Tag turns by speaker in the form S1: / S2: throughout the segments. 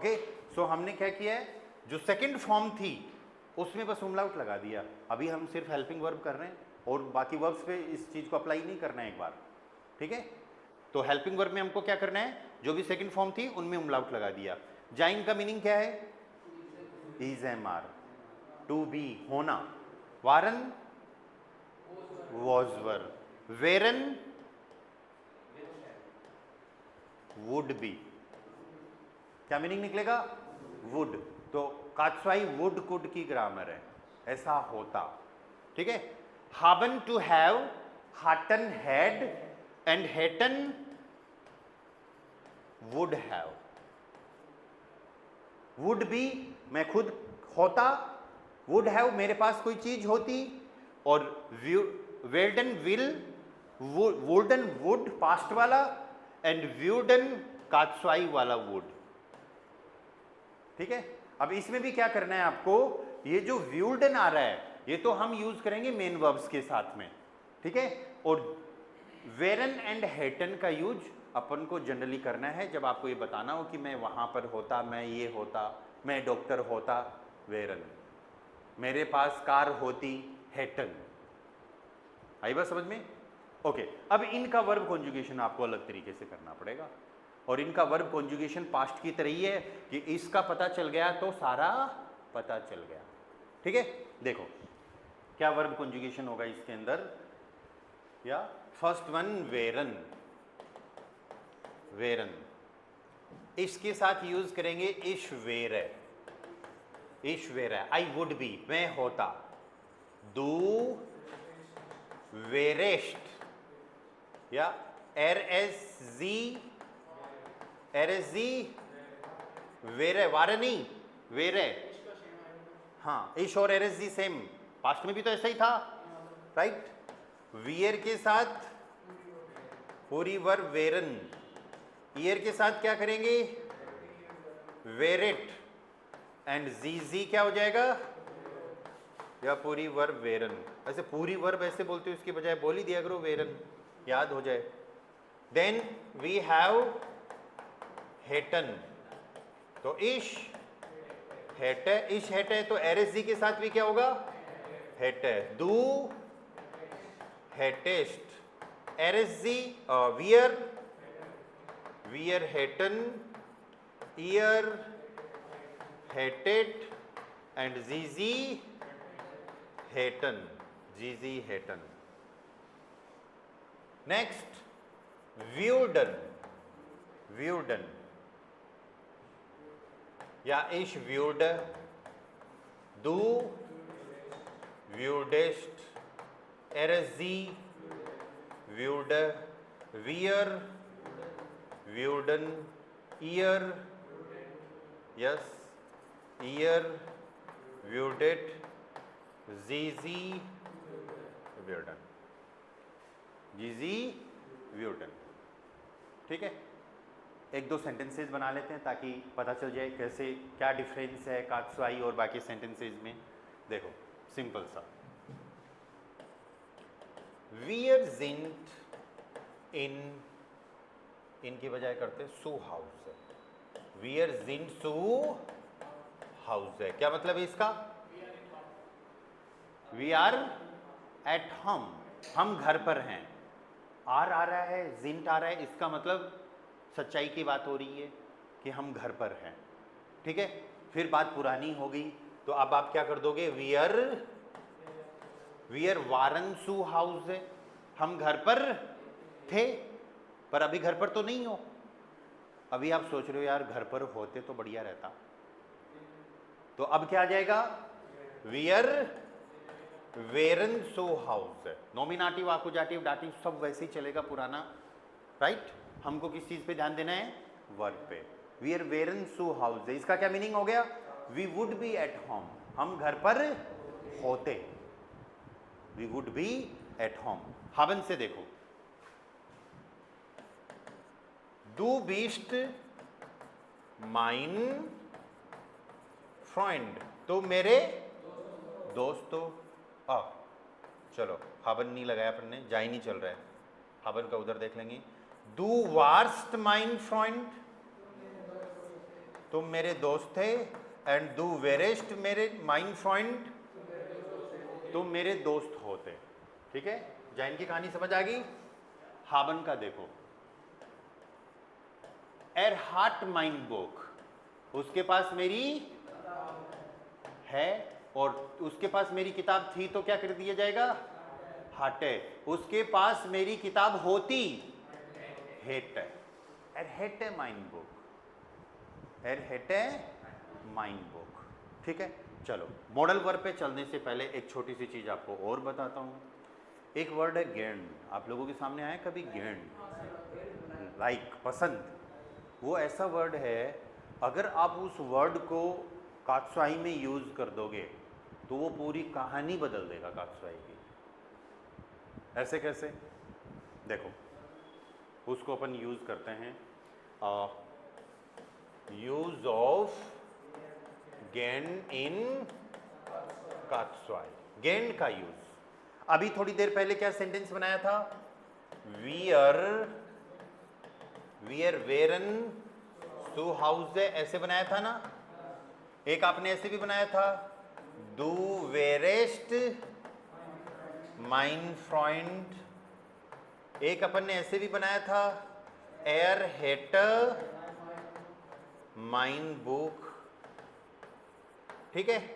S1: Okay, सो हमने क्या किया है, जो सेकंड फॉर्म थी उसमें बस उमलाउट लगा दिया। अभी हम सिर्फ हेल्पिंग वर्ब कर रहे हैं और बाकी वर्ब्स पे इस चीज़ को अप्लाई नहीं करना है एक बार, ठीक है। तो हेल्पिंग वर्ब में हमको क्या करना है, जो भी सेकंड फॉर्म थी उनमें उमलाउट लगा दिया। जाइन का मीनिंग क्या है, is am are, to be होना। वारन वॉज वर, वेरन वुड बी। क्या मीनिंग निकलेगा, वुड। तो कात्स्वाई वुड कुड की ग्रामर है, ऐसा होता, ठीक है। हाबन टू हैव, हाटन हैड एंड हेटन वुड हैव। वुड बी मैं खुद होता, वुड हैव मेरे पास कोई चीज होती, और वेल्डन विल, वुडन वुड पास्ट वाला, एंड व्यूडन कात्स्वाई वाला वुड, ठीक है। अब इसमें भी क्या करना है आपको, ये जो व्यूल्डन आ रहा है ये तो हम यूज करेंगे मेन वर्ब्स के साथ में, ठीक है। और वेरन एंड हेटन का यूज अपन को जनरली करना है जब आपको ये बताना हो कि मैं वहां पर होता, मैं ये होता, मैं डॉक्टर होता, वेरन, मेरे पास कार होती, हेटन। आई बात समझ में, ओके। अब इनका वर्ब कॉन्जुगेशन आपको अलग तरीके से करना पड़ेगा, और इनका वर्ब कॉन्जुगेशन पास्ट की तरह ही है कि इसका पता चल गया तो सारा पता चल गया, ठीक है। देखो क्या वर्ब कॉन्जुगेशन होगा इसके अंदर, या फर्स्ट वन वेरन, वेरन इसके साथ यूज करेंगे इश वेर, इश वेर, आई वुड बी मैं होता, दू वेरेस्ट, या एर एस जी, एर एस जी वेरे, वारनी वेरे, हाँ इश और एर एस जी सेम, पास्ट में भी तो ऐसा ही था, राइट। वियर के साथ पूरी वर्ब वेरन, ईयर के साथ क्या करेंगे, वेरेट, एंड जी क्या हो जाएगा, या पूरी वर्ब वेरन। ऐसे पूरी वर्ब ऐसे बोलते हो, इसके बजाय बोल ही दिया करो वेरन, याद हो जाए। देन वी हैव हेटन, तो इश हेटे, इश हेटे, तो एरएसजी के साथ भी क्या होगा, हेटे, दू हेटेस्ट, एरएसजी वियर, वियर हेटन, ईयर हेटेड, एंड जीजी हेटन, जीजी हेटन। नेक्स्ट व्यूडन, व्यूडन, या इश व्यूड, दू व्यूडेस्ट, एरजी व्यूड, वियर व्यूडन, ईयर, यस ईयर व्यूडेड, जीजी व्यूडन, जीजी व्यूडन, ठीक है। एक दो सेंटेंसेस बना लेते हैं ताकि पता चल जाए कैसे क्या डिफरेंस है कात्स्वाई और बाकी सेंटेंसेस में। देखो सिंपल सा, वियर जिंट इन, इनकी बजाय करते सू हाउस, वियर जिंट सू हाउस है, क्या मतलब है इसका, वी आर एट होम, हम घर पर हैं। आर आ रहा है, जिंट आ रहा है, इसका मतलब सच्चाई की बात हो रही है कि हम घर पर हैं, ठीक है। फिर बात पुरानी हो गई, तो अब आप क्या कर दोगे, वियर, वियर वारनसू हाउस है, हम घर पर थे पर अभी घर पर तो नहीं हो। अभी आप सोच रहे हो यार घर पर होते तो बढ़िया रहता, तो अब क्या आ जाएगा, वियर वेरन सो हाउस, नॉमिनाटिव आकुजाटिव डाटिव सब वैसे ही चलेगा पुराना, राइट। हमको किस चीज पे ध्यान देना है, वर्ब पे। वियर वेरन सो हाउस, इसका क्या मीनिंग हो गया, we would be at home, हम घर पर होते, we would be at home. हावन से देखो, डू बीस्ट माइन फ्रेंड, तो मेरे दोस्तों, चलो हावन नहीं लगाया अपन ने, जा ही नहीं चल रहा है, हावन का उधर देख लेंगे। डू वार्स्ट माइन फ्रेंड, तुम मेरे दोस्त थे, एंड दू वेरेस्ट मेरे माइन फ्रेंड, तुम मेरे दोस्त होते। ठीक है, जैन की कहानी समझ आ गई। हाबन का देखो, एर हार्ट माइन बुक, उसके पास मेरी है, और उसके पास मेरी किताब थी तो क्या कर दिया जाएगा, हाटे। उसके पास मेरी किताब होती, हेट। एर हेट माइन बुक, एर हेट माइन बुक। ठीक है, चलो मॉडल वर्ब पे चलने से पहले एक छोटी सी चीज आपको और बताता हूं। एक वर्ड है गेंड, आप लोगों के सामने आया कभी गेंड, लाइक पसंद। वो ऐसा वर्ड है, अगर आप उस वर्ड को कात्सुआई में यूज कर दोगे तो वो पूरी कहानी बदल देगा कात्सुआई की। ऐसे कैसे, देखो उसको अपन यूज करते हैं, यूज ऑफ गेंड इन कात्सुआई, गेंड का यूज। अभी थोड़ी देर पहले क्या सेंटेंस बनाया था, वियर वेरन सु हाउस, ऐसे बनाया था ना। एक आपने ऐसे भी बनाया था, दू वेरेस्ट माइन फ्रेंड। एक अपन ने ऐसे भी बनाया था, एर हेटर माइन बुक। ठीक है,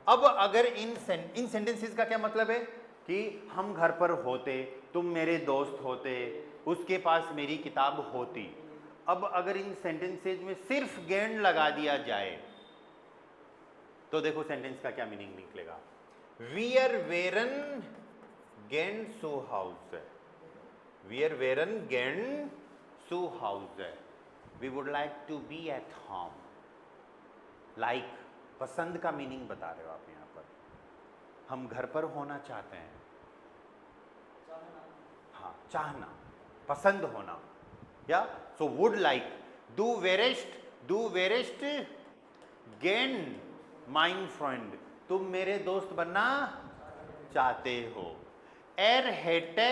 S1: अब अगर इन सेंटेंसेस का क्या मतलब है कि हम घर पर होते, तुम मेरे दोस्त होते, उसके पास मेरी किताब होती। अब अगर इन सेंटेंसेस में सिर्फ गेंड लगा दिया जाए तो देखो सेंटेंस का क्या मीनिंग निकलेगा। वियर वेरन गेंड सु हाउस, वियर वेरन गेंड सु हाउस, we would like to be at home. Like पसंद का मीनिंग बता रहे हो आप यहां पर, हम घर पर होना चाहते हैं। हाँ, चाहना, पसंद होना, या सो वुड लाइक, डू वेरेस्ट गेंड माइन फ्रेंड, तुम मेरे दोस्त बनना चाहते हो। एर हेटे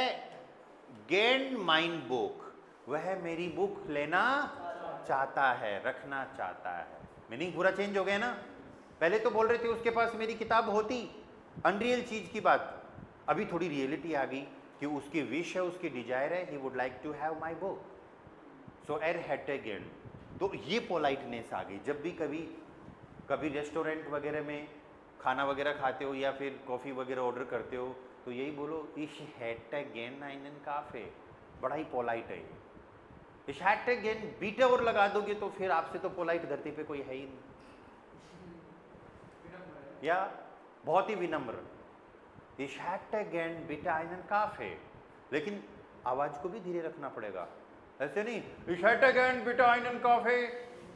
S1: गेंड माइन बुक, वह मेरी बुक लेना चाहता है, रखना चाहता है। मीनिंग पूरा चेंज हो गया ना। पहले तो बोल रहे थे उसके पास मेरी किताब होती, अनरियल चीज की बात, अभी थोड़ी रियलिटी आ गई कि उसकी विश है, उसकी डिजायर है, he would like to have my book, so एर हेटे गेंड। तो ये पोलाइटनेस आ गई। जब भी कभी रेस्टोरेंट वगैरह में खाना वगैरह खाते हो या फिर कॉफ़ी वगैरह ऑर्डर करते हो तो यही बोलो, इश हैटे गेन आइनन काफे, बड़ा ही पोलाइट है ये। इश हैटे गेन बीटे और लगा दोगे तो फिर आपसे तो पोलाइट धरती पे कोई है ही नहीं, या बहुत ही विनम्र। इश हैटे गेन बीटे आइनन काफे, लेकिन आवाज को भी धीरे रखना पड़ेगा। ऐसे नहीं इश हैटे गेन बीटे आइनन काफे,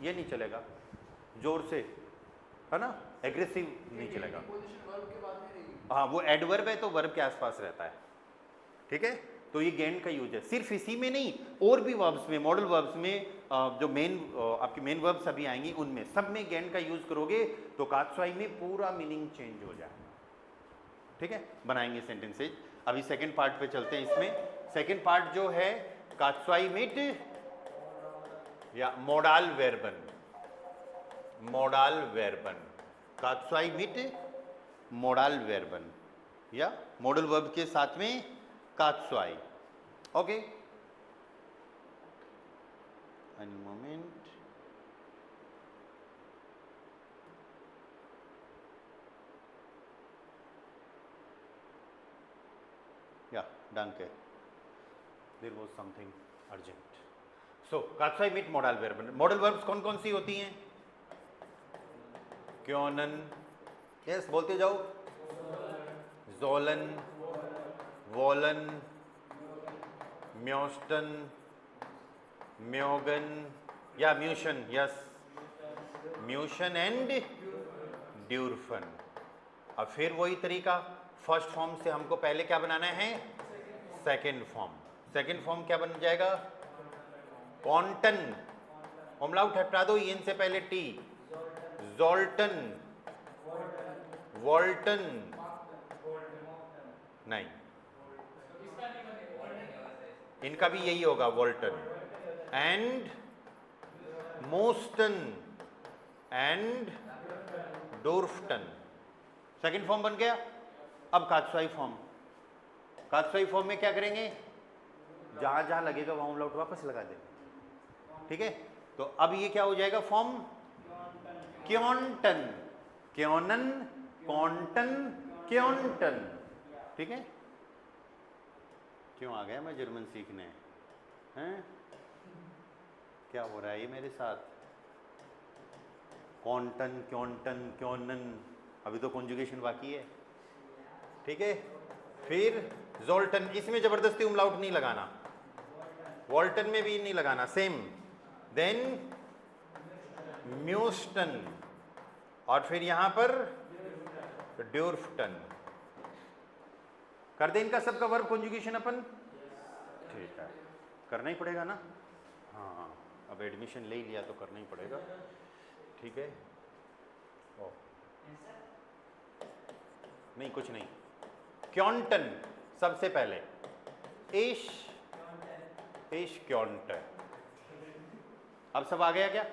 S1: ये नहीं चलेगा, जोर से, है ना, एग्रेसिव नहीं चलेगा। हाँ, वो एडवर्ब है तो वर्ब के आसपास रहता है। ठीक है, तो ये गेंड का यूज है। सिर्फ इसी में नहीं, और भी वर्ब्स में, मॉडल वर्ब्स में, जो आपकी मेन वर्ब्स अभी आएंगी उनमें सब में गेंड का यूज करोगे तो कात्सुआई में पूरा मीनिंग चेंज हो जाएगा। ठीक है, बनाएंगे सेंटेंसेज। अभी सेकंड पार्ट पे चलते हैं। इसमें सेकंड पार्ट जो है कात्सुआई मिट या मोडाल वेर्बन, मोडाल वेर्बन, कात्सुआई मिट मोडाल वेर्बन, या मॉडल वर्ब के साथ में कात्सुआई। Okay, an moment. या danke, there was something urgent. So कात्सुआई मिट मोडाल वेर्बन। मॉडल वर्ब्स कौन कौन सी होती हैं? क्योनन, यस बोलते जाओ, जोलन, वोलन, म्योस्टन, म्योगन या म्यूशन, यस, म्यूशन एंड ड्यूरफन। अब फिर वही तरीका, फर्स्ट फॉर्म से हमको पहले क्या बनाना है, सेकेंड फॉर्म। सेकेंड फॉर्म क्या बन जाएगा, कॉन्टन, ओमलाउट हटा दो, इन से पहले टी, जोल्टन, वोल्टन, नहीं, इनका भी यही होगा, वोल्टन एंड मोस्टन, एंड डोर्फटन। सेकंड फॉर्म बन गया। अब कात्सुआई फॉर्म, कात्सुआई फॉर्म में क्या करेंगे, जहां जहां लगेगा वहां umlaut वापस लगा देंगे, ठीक है। तो अब ये क्या हो जाएगा फॉर्म, क्योंटन, क्योनन, कॉन्टन, क्योंटन, ठीक है। क्यों आ गया मैं जर्मन सीखने, हैं क्या हो रहा है ये मेरे साथ, कॉन्टन, क्योंटन, क्योनन, अभी तो कॉन्जुगेशन बाकी है, ठीक है। फिर जोल्टन, इसमें जबरदस्ती umlaut नहीं लगाना, वॉल्टन में भी नहीं लगाना, सेम। देन म्यूस्टन, और फिर यहां पर ड्यूर्फटन। कर दे इनका सबका वर्ब कॉन्जुगेशन अपन, ठीक है, करना ही पड़ेगा ना, हाँ अब एडमिशन ले लिया तो करना ही पड़ेगा, ठीक है। ओ नहीं कुछ नहीं, क्योंटन सबसे पहले, इश क्योंट, अब सब आ गया क्या,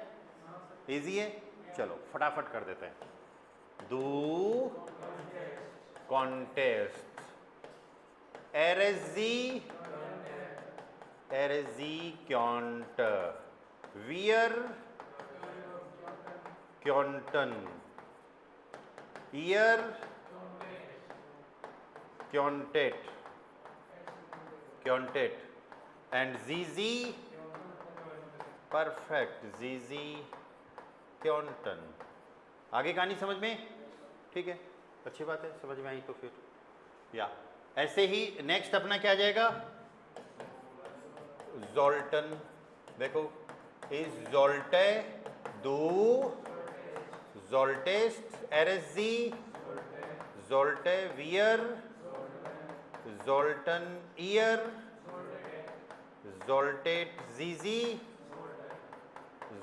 S1: इजी है, चलो फटाफट कर देते हैं। डू कॉन्टेस्ट, एरेजी क्योंट, वियर क्योंटन, ईयर क्योंटेट, एंड जीजी, परफेक्ट, जीजी क्योंटन। आगे कहानी समझ में, ठीक है, अच्छी बात है, समझ में आई तो फिर या ऐसे ही नेक्स्ट अपना क्या आ जाएगा, जोल्टन। देखो, इज जोल्टे, दू जोल्टेस्ट, एरेजी जोल्टे, वियर जोल्टन, ईयर जोल्टेट, जीजी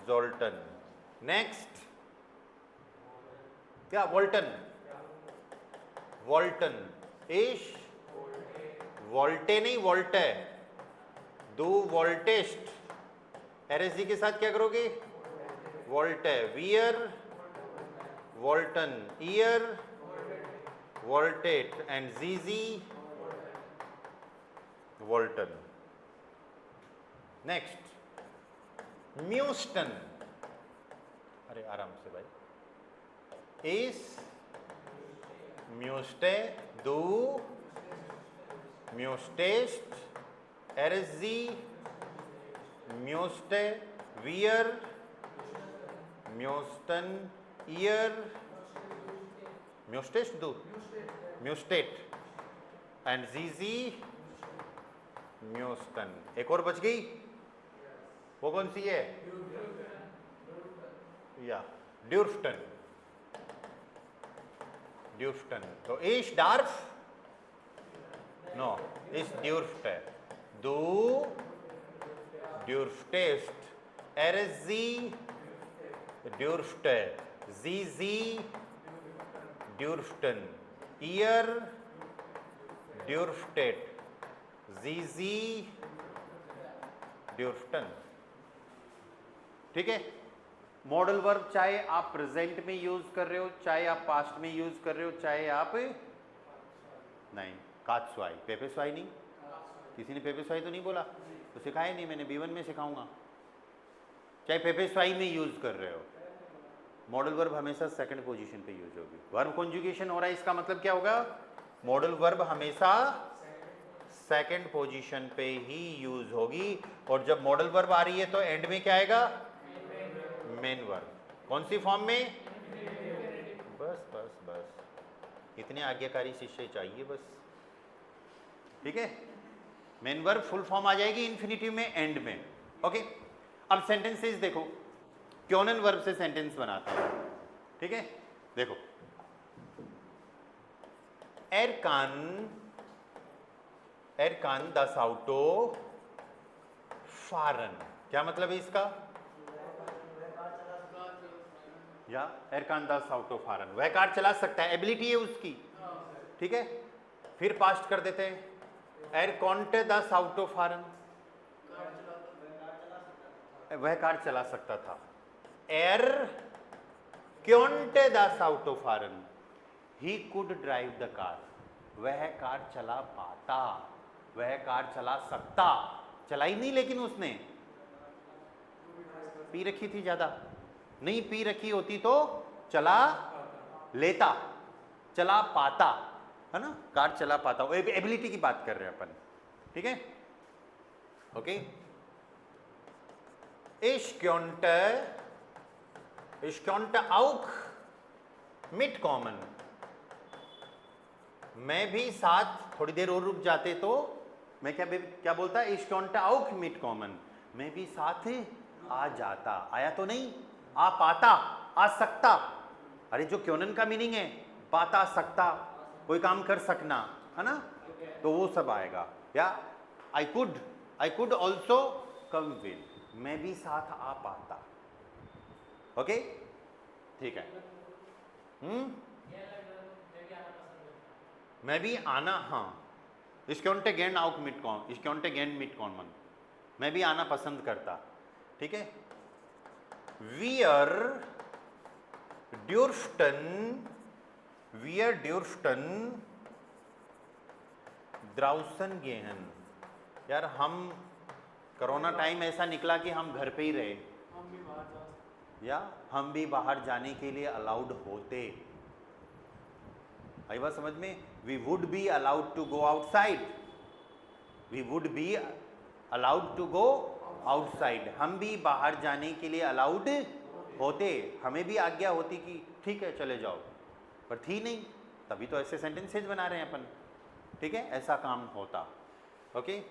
S1: जोल्टन। नेक्स्ट क्या, वोल्टन, वोल्टन, इश वोल्टे नहीं वोल्टे, दो वोल्टेस्ट, एरेजी के साथ क्या करोगे, वोल्टे, वियर वोल्टन, ईयर वोल्टेट, एंड जीजी वोल्टन। नेक्स्ट म्यूस्टन, अरे आराम से भाई, इस म्यूस्टे, दो म्यूस्टेस्ट, एरेजी म्यूस्टे, वियर म्यूस्टन, ईयर म्यूस्टेस्ट, दो म्यूस्टेट, एंड जीजी म्यूस्टन। एक और बच गई, वो कौन सी है, या ड्यूर्फटन, ड्यूर्फटन। तो इश डार्फ, नो, इस ड्यूर्फटे, दो ड्यूर्फटेस्ट, एरेजी ड्यूर्फटे, जीजी ड्यूर्फटन, ईयर ड्यूर्फटेट, जीजी ड्यूर्फटन, ठीक है। मॉडल वर्ब चाहे आप प्रेजेंट में यूज कर रहे हो, चाहे आप पास्ट में यूज कर रहे हो, चाहे आप नहीं, कात्सुआई, पेपेसुआई नहीं, किसी ने पेपेसुआई तो नहीं बोला, तो सिखाया नहीं मैंने, B1 में सिखाऊंगा। चाहे पेपेसुआई में यूज कर रहे हो, मॉडल वर्ब हमेशा सेकंड पोजीशन पे यूज होगी। वर्ब कॉन्जुगेशन हो रहा है, इसका मतलब क्या होगा, मॉडल वर्ब हमेशा सेकंड पोजीशन पे ही यूज होगी, और जब मॉडल वर्ब आ रही है तो एंड में क्या आएगा, मेन वर्ब। कौन सी फॉर्म में, बस बस बस, इतने आज्ञाकारी शिष्य चाहिए बस, ठीक है। मेन वर्ब फुल फॉर्म आ जाएगी इन्फिनिटिव में, एंड में, ओके। अब सेंटेंसेस देखो, क्योनन वर्ब से सेंटेंस बनाते हैं, ठीक है। देखो, एरकान das Auto fahren, क्या मतलब है इसका, या एरकान das Auto fahren, वह कार चला सकता है, एबिलिटी है उसकी, ठीक है। फिर पास्ट कर देते हैं, एर कॉन्टे das Auto fahren, वह कार चला सकता था। एर konnte das Auto fahren. He could drive the car. वह कार चला पाता, वह कार चला सकता, चलाई नहीं लेकिन उसने पी रखी थी ज्यादा, नहीं पी रखी होती तो चला लेता, चला पाता, है ना, कार चला पाता, एबिलिटी की बात कर रहे हैं अपन, ठीक है, okay. Ich könnte auch mitkommen. मैं भी साथ थोड़ी देर और रुक जाते तो मैं क्या बोलता, Ich könnte auch mitkommen. मैं भी साथ आ जाता, आया तो नहीं, आ पाता, आ सकता। अरे जो क्योंन का मीनिंग है पाता, सकता, कोई काम कर सकना, है ना, तो वो सब आएगा। या I could also come with, मैं भी साथ आ पाता, ओके, ठीक है। मैं भी आना, हाँ, Ich könnte gern auch mitkommen, Ich könnte gern mitkommen, मैं भी आना पसंद करता, ठीक है। Wir dürften draußen gehen, यार हम कोरोना टाइम ऐसा निकला कि हम घर पे ही रहे, या हम भी बाहर जाने के लिए अलाउड होते, आई बात समझ में, we would be allowed to go outside, we would be allowed to go outside, हम भी बाहर जाने के लिए अलाउड होते, हमें भी आज्ञा होती कि ठीक है चले जाओ, पर थी नहीं, तभी तो ऐसे सेंटेंसेज बना रहे हैं अपन, ठीक है, ऐसा काम होता, ओके।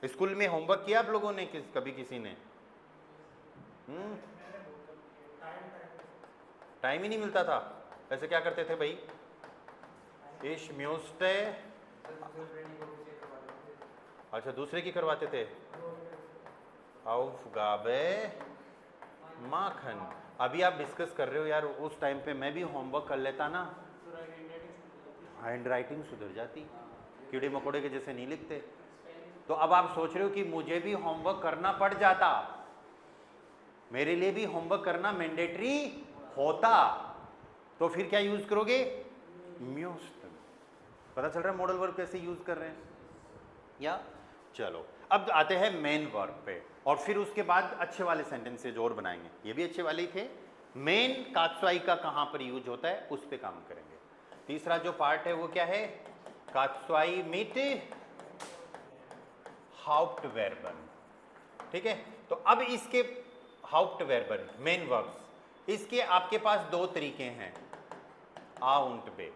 S1: स्कूल में होमवर्क किया आप लोगों ने, कभी किसी ने? टाइम ही नहीं मिलता था, ऐसे क्या करते थे भाई? Ich müsste, अच्छा दूसरे की करवाते थे, Aufgabe machen। अभी आप डिस्कस कर रहे हो यार, उस टाइम पे मैं भी होमवर्क कर लेता ना, हैंड राइटिंग सुधर जाती, कीड़े मकोड़े के जैसे नहीं लिखते। तो अब आप सोच रहे हो कि मुझे भी होमवर्क करना पड़ जाता, मेरे लिए भी होमवर्क करना मैंडेटरी होता, तो फिर क्या यूज करोगे? म्यूस्ट। पता चल रहा है मॉडल वर्ब कैसे यूज कर रहे हैं, या चलो अब आते हैं मेन वर्ब पे, और फिर उसके बाद अच्छे वाले सेंटेंसेज और बनाएंगे, ये भी अच्छे वाले ही थे। मेन कात्स्वाई का कहाँ पर यूज होता है उस पे काम करेंगे। तीसरा जो पार्ट है वो क्या है? कात्स्वाई मिट हाउप्टवर्बन, ठीक है। तो अब इसके हाउप्टवर्बन मेन वर्ब्स, इसके आपके पास दो तरीके हैं, आ उंट बे।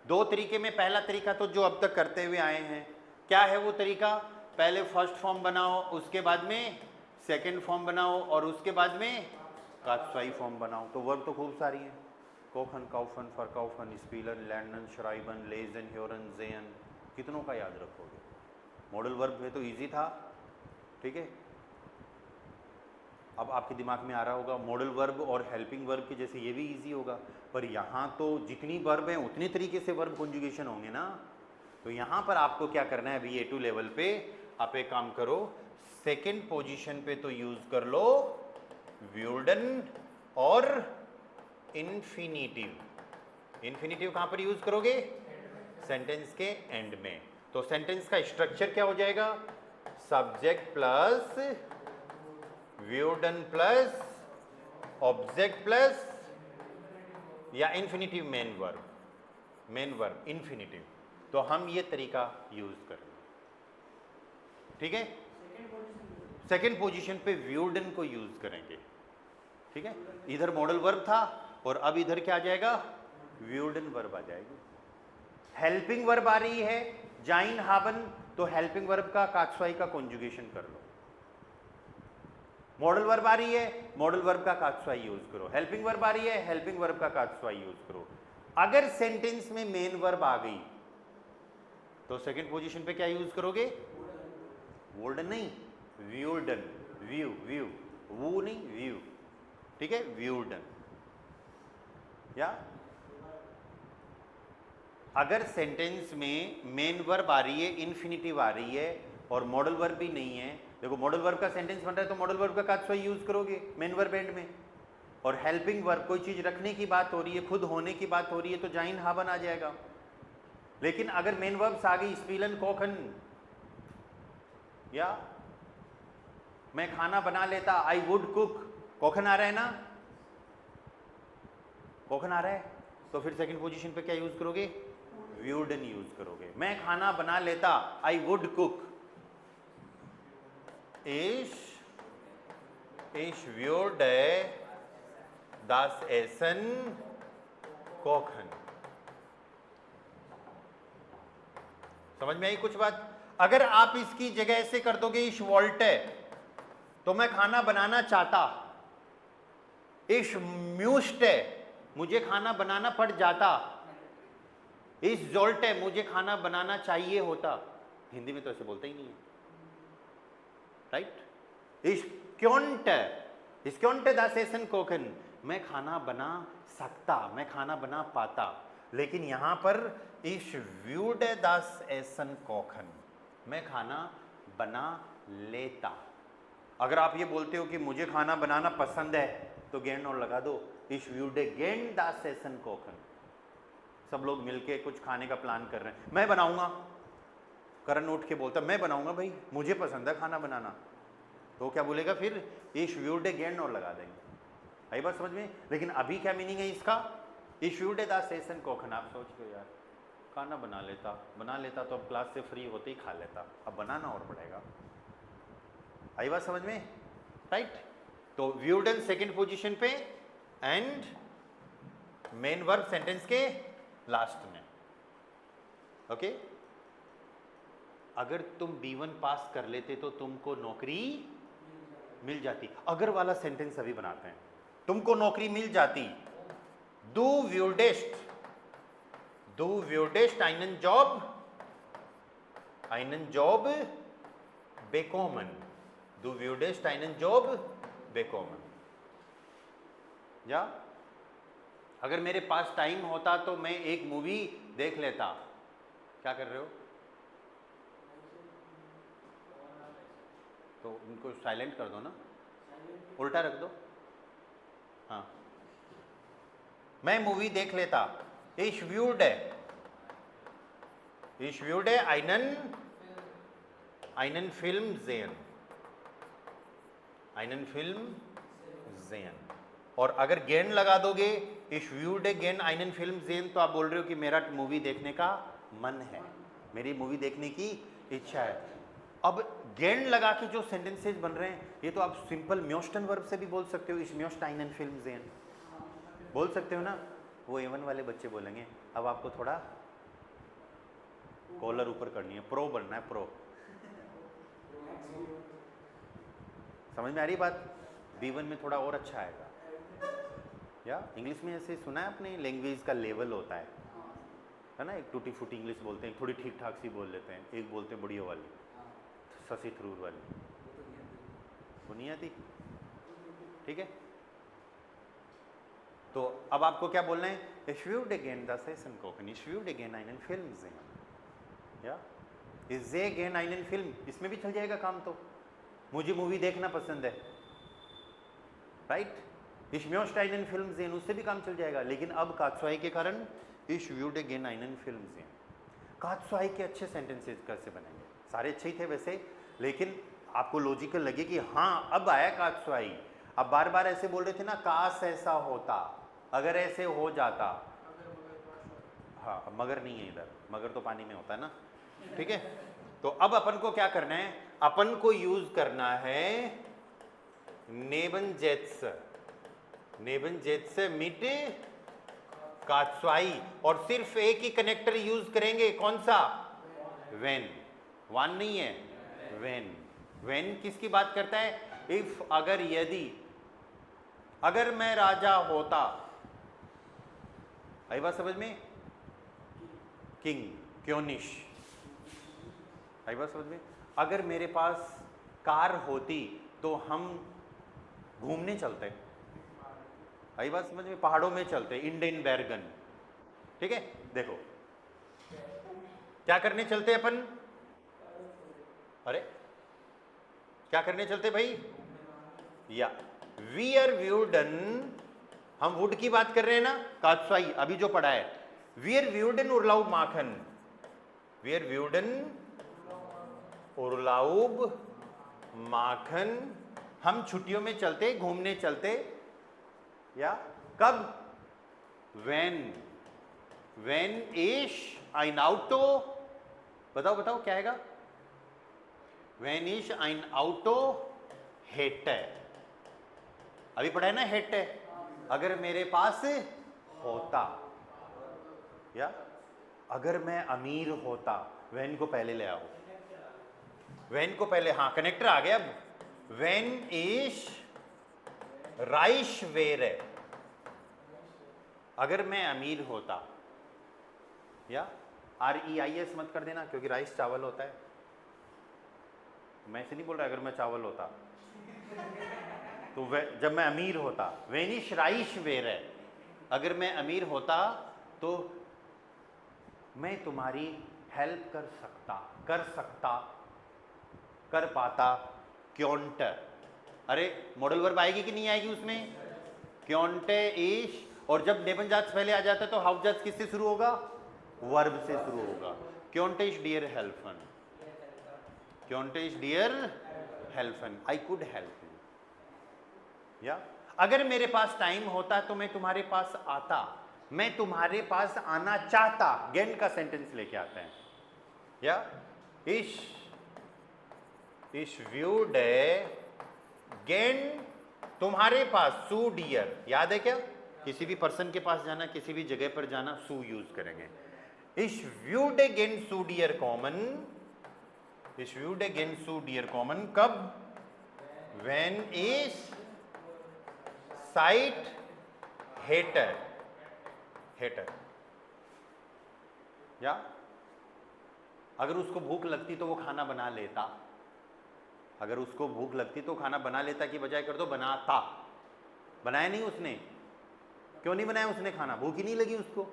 S1: दो तरीके में पहला तरीका तो जो अब तक करते हुए आए हैं, क्या है वो तरीका? पहले फर्स्ट फॉर्म बनाओ, उसके बाद में सेकंड फॉर्म बनाओ, और उसके बाद में कात्स्वाई फॉर्म बनाओ। तो वर्ब तो खूब सारी हैं, कोखन, काउफन, फरकाउफन, स्पीलन, लैंडन, श्राइबन, लेजन, ह्योरन, जेयन, कितनों का याद रखोगे? मॉडल वर्ब है तो इजी था, ठीक है। अब आपके दिमाग में आ रहा होगा मॉडल वर्ब और हेल्पिंग वर्ब के जैसे ये भी इजी होगा, पर यहाँ तो जितनी वर्ब हैं उतनी तरीके से वर्ब कॉन्जुगेशन होंगे ना। तो यहाँ पर आपको क्या करना है अभी A2 लेवल पे, आप एक काम करो, सेकंड पोजीशन पे तो यूज कर लो व्यूल्डन और इन्फिनिटिव। इन्फिनिटिव कहाँ पर यूज करोगे? सेंटेंस के एंड में। तो सेंटेंस का स्ट्रक्चर क्या हो जाएगा? सब्जेक्ट प्लस व्यूल्डन प्लस ऑब्जेक्ट प्लस या इन्फिनिटिव मेन वर्ब इन्फिनिटिव। तो हम ये तरीका यूज कर रहे हैं, ठीक है। सेकेंड पोजीशन पे व्यूल्डन को यूज करेंगे, ठीक है। इधर मॉडल वर्ब था और अब इधर क्या आ जाएगा? व्यूल्डन वर्ब आ जाएगी। हेल्पिंग वर्ब आ रही है जाइन हाबन, तो हेल्पिंग वर्ब का कात्स्वाई का कॉन्जुगेशन कर लो। मॉडल वर्ब आ रही है, मॉडल वर्ब का कात्स्वाई यूज करो। हेल्पिंग वर्ब आ रही है, हेल्पिंग वर्ब का कात्स्वाई यूज करो। अगर सेंटेंस में मेन वर्ब आ गई तो सेकंड पोजीशन पे क्या यूज करोगे? वोल्डन नहीं, व्यूल्डन, व्यू, वो नहीं, व्यू, ठीक है, व्यूल्डन। या अगर सेंटेंस में मेन वर्ब आ रही है, इन्फिनिटिव आ रही है और मॉडल वर्ब भी नहीं है, देखो मॉडल वर्ब का सेंटेंस बन रहा है तो मॉडल वर्ब का कात्स्वाई यूज करोगे मेन वर्ब एंड में। और हेल्पिंग वर्ब, कोई चीज रखने की बात हो रही है, खुद होने की बात हो रही है, तो जाइन हाबन आ जाएगा। लेकिन अगर मेन वर्ब्स आ गई स्पीलन कोखन, या मैं खाना बना लेता, आई वुड कुक, कोखन आ रहा है ना, कोखन आ रहा है, तो फिर सेकंड पोजीशन पे क्या यूज करोगे? वुडन यूज करोगे। मैं खाना बना लेता, I would cook, ich würde das Essen kochen। समझ में आई कुछ बात? अगर आप इसकी जगह ऐसे कर दोगे ich wollte, तो मैं खाना बनाना चाहता, ich müsste, मुझे खाना बनाना पड़ जाता, ich sollte, मुझे खाना बनाना चाहिए होता। हिंदी में तो ऐसे बोलते ही नहीं है, right? ich könnte das Essen kochen, मैं खाना बना सकता, मैं खाना बना पाता। लेकिन यहां पर ich würde das Essen kochen, मैं खाना बना लेता। अगर आप ये बोलते हो कि मुझे खाना बनाना पसंद है, तो gern और लगा दो, ich würde gern das Essen kochen। सब लोग मिलके कुछ खाने का प्लान कर रहे हैं, मैं बनाऊंगा, करण उठ के बोलता मैं बनाऊंगा भाई, मुझे पसंद है खाना बनाना, तो क्या बोलेगा फिर? ich würde gern और लगा देंगे। आई बात समझ में? लेकिन अभी क्या मीनिंग है इसका? ich würde das Essen kochen। आप सोच लो यार, खाना बना लेता तो अब क्लास से फ्री होते ही खा लेता, अब बनाना और पड़ेगा। आई बात समझ में? राइट? तो वुडन सेकंड पोजीशन पे एंड मेन वर्ब सेंटेंस के लास्ट में। ओके? अगर तुम B1 पास कर लेते तो तुमको नौकरी मिल जाती। अगर वाला सेंटेंस अभी बनाते हैं, तुमको नौकरी मिल जाती। Du würdest einen Job bekommen। Du würdest einen Job bekommen। या अगर मेरे पास टाइम होता तो मैं एक मूवी देख लेता। क्या कर रहे हो? तो उनको साइलेंट कर दो ना, उल्टा रख दो। हाँ, मैं मूवी देख लेता। ich würde einen Film sehen। einen Film sehen। और अगर गेन लगा दोगे ich würde gern einen Film sehen, तो आप बोल रहे हो कि मेरा मूवी देखने का मन है, मेरी मूवी देखने की इच्छा है। अब गेन लगा के जो सेंटेंसेस बन रहे हैं, ये तो आप सिंपल म्योस्टन वर्ब से भी बोल सकते हो। ich möchte einen Film sehen बोल सकते हो ना, वो A1 वाले बच्चे बोलेंगे। अब आपको थोड़ा कॉलर ऊपर करनी है, प्रो बनना है, प्रो। समझ में आ रही बात? B1 में थोड़ा और अच्छा आएगा। या इंग्लिश में ऐसे सुना है आपने, लैंग्वेज का लेवल होता है ना? एक टूटी फूटी इंग्लिश बोलते हैं, थोड़ी ठीक ठाक सी बोल लेते हैं, एक बोलते हैं बढ़िया वाली, ससी थरूर वाली, वो नहीं आती। ठीक है, तो अब आपको क्या बोलना है? ich würde gern das Essen kochen, ich würde gern einen Film sehen। या ich sehe gern einen Film, इसमें भी चल जाएगा काम। तो मुझे मूवी देखना पसंद है, right? ich möchte einen Film sehen, उससे भी काम चल जाएगा। लेकिन अब कात्सुआई के कारण ich würde gern einen Film sehen। कात्सुआई के अच्छे सेंटेंसेस कैसे बनेंगे? सारे अच्छे ही थे वैसे, लेकिन आपको लॉजिकल लगे कि हाँ अब आया कात्सुआई। अब बार बार ऐसे बोल रहे थे ना, काश ऐसा होता, अगर ऐसे हो जाता। हाँ, मगर नहीं है इधर, मगर तो पानी में होता है ना। ठीक है, तो अब अपन को क्या करना है? अपन को यूज करना है नेबनजेट्स मिट कात्सुआई, और सिर्फ एक ही कनेक्टर यूज करेंगे। कौन सा? वेन। वन नहीं है, वेन। वेन किसकी बात करता है? इफ, अगर, यदि। अगर मैं राजा होता, आई बात समझ में? किंग, क्योनिश। आई बात समझ में? अगर मेरे पास कार होती तो हम घूमने चलते। आई बात समझ में? पहाड़ों में चलते, इंडियन बैरगन। ठीक है, देखो क्या करने चलते अपन? अरे क्या करने चलते भाई? या वी आर व्यूडन हम वुड की बात कर रहे हैं ना, कात्सुआई अभी जो पढ़ा है, वियर व्यूडन उर्लाउब माखन, वियर व्यूडन उर्लाउब माखन, हम छुट्टियों में चलते, घूमने चलते, या कब, वेन इश ein Auto, बताओ बताओ क्या आएगा, वेन इश ein Auto hätte, अभी पढ़ा है ना hätte, अगर मेरे पास होता, या अगर मैं अमीर होता, वेन को पहले ले आओ, वेन को पहले, हाँ कनेक्टर आ गया अब, वेन इश राइश वेरे, अगर मैं अमीर होता, या REIS मत कर देना क्योंकि राइस चावल होता है, मैं से नहीं बोल रहा अगर मैं चावल होता, तो जब मैं अमीर होता, वेनिश राइश वेर है, अगर मैं अमीर होता तो मैं तुम्हारी हेल्प कर पाता, क्योंट, अरे मॉडल वर्ब आएगी कि नहीं आएगी उसमें, क्योंटे इश, और जब नेबनजात पहले आ जाता है तो हाउजात किससे शुरू होगा, वर्ब से शुरू होगा, क्योंटे इश डियर हेल्फन, क्योंटे इश डियर हेल्फन, आई कुड हेल्प यू, या अगर मेरे पास टाइम होता तो मैं तुम्हारे पास आता, मैं तुम्हारे पास आना चाहता, गेन का सेंटेंस लेके आते हैं, या इश व्यूड गेन तुम्हारे पास, सू डियर, याद है क्या, किसी भी पर्सन के पास जाना, किसी भी जगह पर जाना, सू यूज करेंगे, इश व्यूड गेन सू डियर कॉमन, इश व्यूड गेन सू डियर कॉमन, कब, वेन इज साइट हेटर, या अगर उसको भूख लगती तो वो खाना बना लेता, अगर उसको भूख लगती तो खाना बना लेता की बजाय कर दो बनाता, बनाया नहीं उसने, क्यों नहीं बनाया उसने खाना, भूख ही नहीं लगी उसको,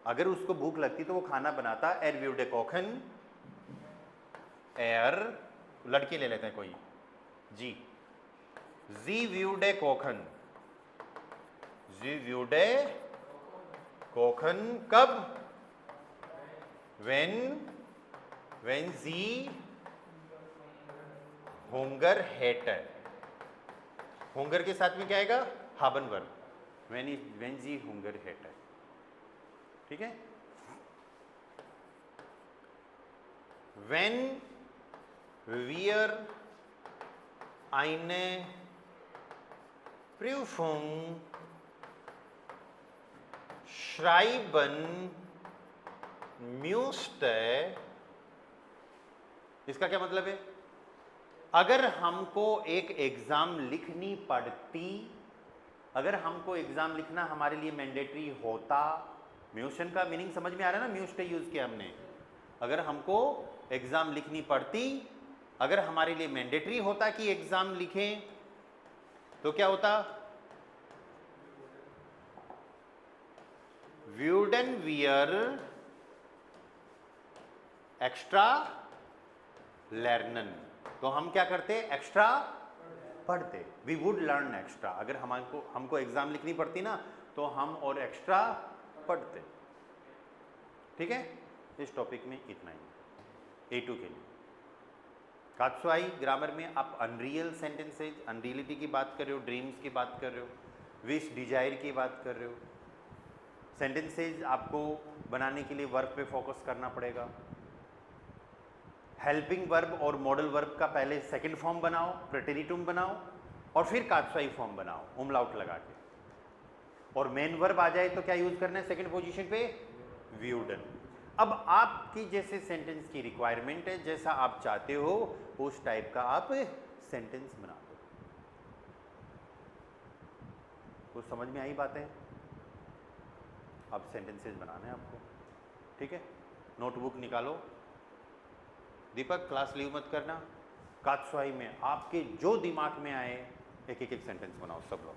S1: अगर उसको भूख लगती तो वो खाना बनाता, एर व्यूडे कोखन, एर लड़के ले लेते हैं कोई, जी व्यूडे कोखन, जी व्यूडे कोखन, कब, वेन जी होंगर हेटर, होंगर के साथ में क्या आएगा, हाबन वर्ब, वेन जी होंगर हेटर, ठीक है, when wir eine Prüfung schreiben müsste, इसका क्या मतलब है, अगर हमको एक एग्जाम लिखनी पड़ती, अगर हमको एग्जाम लिखना हमारे लिए मैंडेटरी होता, म्यूशन का मीनिंग समझ में आ रहा है ना, म्यूस्टे यूज किया हमने, अगर हमको एग्जाम लिखनी पड़ती, अगर हमारे लिए मैंडेटरी होता कि एग्जाम लिखें, तो क्या होता, व्यूडन वियर एक्स्ट्रा लर्नन, तो हम क्या करते, एक्स्ट्रा पढ़ते, वी वुड लर्न एक्स्ट्रा, अगर हमको एग्जाम लिखनी पड़ती ना तो हम और एक्स्ट्रा पढ़ते, ठीक है, इस टॉपिक में इतना ही, A2 के लिए। कात्सुआई ग्रामर में आप अनरियल सेंटेंसेज, अनरियलिटी की बात कर रहे हो, ड्रीम्स की बात कर रहे हो, विश डिजायर की बात कर रहे हो, सेंटेंसेज आपको बनाने के लिए वर्ब पे फोकस करना पड़ेगा, हेल्पिंग वर्ब और मॉडल वर्ब का पहले सेकंड फॉर्म बनाओ, प्रेटेरिटुम बनाओ, और फिर कात्सुआई फॉर्म बनाओ उमलाउट लगा के, और मेन वर्ब आ जाए तो क्या यूज करना है सेकंड पोजीशन पे, व्यूडन। अब आपकी जैसे सेंटेंस की रिक्वायरमेंट है, जैसा आप चाहते हो उस टाइप का आप सेंटेंस बना दो। कुछ समझ में आई बातें, अब सेंटेंसेस बनाना है आपको, ठीक है, नोटबुक निकालो, दीपक क्लास लीव मत करना, कात्सुआई में आपके जो दिमाग में आए एक एक सेंटेंस बनाओ सब लोग।